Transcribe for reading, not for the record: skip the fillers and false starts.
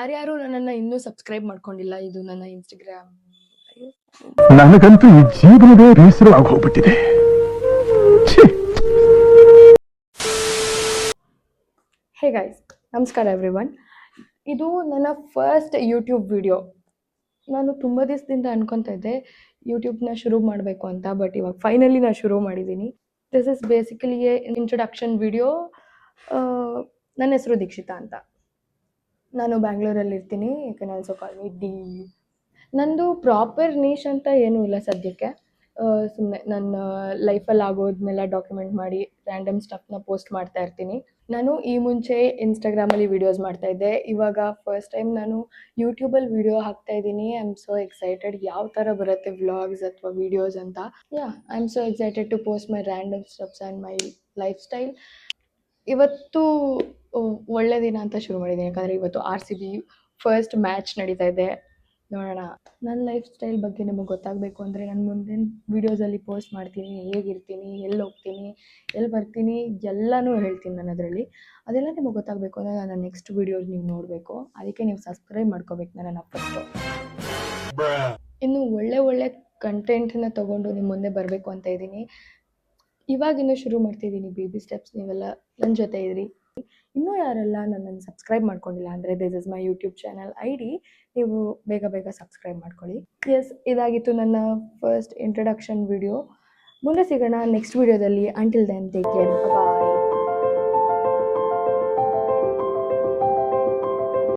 ಯಾರ್ಯಾರು ನನ್ನನ್ನು ಇನ್ನೂ ಸಬ್ಸ್ಕ್ರೈಬ್ ಮಾಡ್ಕೊಂಡಿಲ್ಲ, ಇದು ನನ್ನ ಇನ್ಸ್ಟಾಗ್ರಾಮ್. ನನಗಂತೂ ಈ ಜೀವನವೇ ಬೇಸರ ಆಗೋಗ್ಬಿಟ್ಟಿದೆ. ಹೇ ಗೈಸ್, ನಮಸ್ಕಾರ ಎವ್ರಿವನ್. ಇದು ನನ್ನ ಫಸ್ಟ್ ಯೂಟ್ಯೂಬ್ ವಿಡಿಯೋ. ನಾನು ತುಂಬ ದಿವಸದಿಂದ ಅನ್ಕೊತಾ ಇದ್ದೆ ಯೂಟ್ಯೂಬ್ನ ಶುರು ಮಾಡಬೇಕು ಅಂತ, ಬಟ್ ಇವಾಗ ಫೈನಲಿ ನಾನು ಶುರು ಮಾಡಿದ್ದೀನಿ. This is basically a introduction video. ನನ್ನ ಹೆಸರು ದೀಕ್ಷಿತಾ ಅಂತ. ನಾನು ಬ್ಯಾಂಗ್ಳೂರಲ್ಲಿ ಇರ್ತೀನಿ. You can also call me D. ನಂದು ಪ್ರಾಪರ್ ನೀಶ್ ಅಂತ ಏನೂ ಇಲ್ಲ ಸದ್ಯಕ್ಕೆ. ಸುಮ್ಮನೆ ನನ್ನ ಲೈಫಲ್ಲಿ ಆಗೋದನ್ನೆಲ್ಲ ಡಾಕ್ಯುಮೆಂಟ್ ಮಾಡಿ ರ್ಯಾಂಡಮ್ ಸ್ಟಫ್ನ ಪೋಸ್ಟ್ ಮಾಡ್ತಾ ಇರ್ತೀನಿ. ನಾನು ಈ ಮುಂಚೆ ಇನ್ಸ್ಟಾಗ್ರಾಮಲ್ಲಿ ವೀಡಿಯೋಸ್ ಮಾಡ್ತಾಯಿದ್ದೆ. ಇವಾಗ ಫಸ್ಟ್ ಟೈಮ್ ನಾನು ಯೂಟ್ಯೂಬಲ್ಲಿ ವೀಡಿಯೋ ಹಾಕ್ತಾ ಇದ್ದೀನಿ. ಐ ಆಮ್ ಸೋ ಎಕ್ಸೈಟೆಡ್ ಯಾವ ಥರ ಬರುತ್ತೆ ವ್ಲಾಗ್ಸ್ ಅಥವಾ ವೀಡಿಯೋಸ್ ಅಂತ. I am so excited to post my random stuffs and my lifestyle. ಇವತ್ತು ಒಳ್ಳೆ ದಿನ ಅಂತ ಶುರು ಮಾಡಿದ್ದೀನಿ, ಯಾಕಂದರೆ ಇವತ್ತು RCB ಫಸ್ಟ್ ಮ್ಯಾಚ್ ನಡೀತಾ ಇದೆ. ನೋಡೋಣ. ನನ್ನ ಲೈಫ್ ಸ್ಟೈಲ್ ಬಗ್ಗೆ ನಿಮಗೆ ಗೊತ್ತಾಗಬೇಕು ಅಂದರೆ ನಾನು ಮುಂದಿನ ವೀಡಿಯೋಸಲ್ಲಿ ಪೋಸ್ಟ್ ಮಾಡ್ತೀನಿ. ಹೇಗಿರ್ತೀನಿ, ಎಲ್ಲಿ ಹೋಗ್ತೀನಿ, ಎಲ್ಲಿ ಬರ್ತೀನಿ, ಎಲ್ಲನೂ ಹೇಳ್ತೀನಿ ನಾನು ಅದರಲ್ಲಿ. ಅದೆಲ್ಲ ನಿಮಗೆ ಗೊತ್ತಾಗಬೇಕು ಅಂದರೆ ನನ್ನ ನೆಕ್ಸ್ಟ್ ವೀಡಿಯೋಸ್ ನೀವು ನೋಡಬೇಕು. ಅದಕ್ಕೆ ನೀವು ಸಬ್ಸ್ಕ್ರೈಬ್ ಮಾಡ್ಕೋಬೇಕು ನನ್ನನ್ನು ಫಸ್ಟು. ಇನ್ನು ಒಳ್ಳೆ ಕಂಟೆಂಟನ್ನ ತೊಗೊಂಡು ನಿಮ್ಮ ಮುಂದೆ ಬರಬೇಕು ಅಂತ ಇದ್ದೀನಿ. ಇವಾಗಿನ್ನೂ ಶುರು ಮಾಡ್ತಿದ್ದೀನಿ ಬೇಬಿ ಸ್ಟೆಪ್ಸ್. ನೀವೆಲ್ಲ ನನ್ನ ಜೊತೆ ಇದ್ರಿ. ಇನ್ನೂ ಯಾರೆಲ್ಲ ನನ್ನನ್ನು ಸಬ್ಸ್ಕ್ರೈಬ್ ಮಾಡ್ಕೊಂಡಿಲ್ಲ ಅಂದರೆ this is my YouTube channel ID. ನೀವು ಬೇಗ ಸಬ್ಸ್ಕ್ರೈಬ್ ಮಾಡ್ಕೊಳ್ಳಿ. ಇದಾಗಿತ್ತು ನನ್ನ ಫಸ್ಟ್ ಇಂಟ್ರೊಡಕ್ಷನ್ ವಿಡಿಯೋ. ಮುಂದೆ ಸಿಗೋಣ ನೆಕ್ಸ್ಟ್ ವಿಡಿಯೋದಲ್ಲಿ. ಅಂಟಿಲ್ ದೆನ್ ಟೇಕ್ ಕೇರ್, ಬಾಯ್.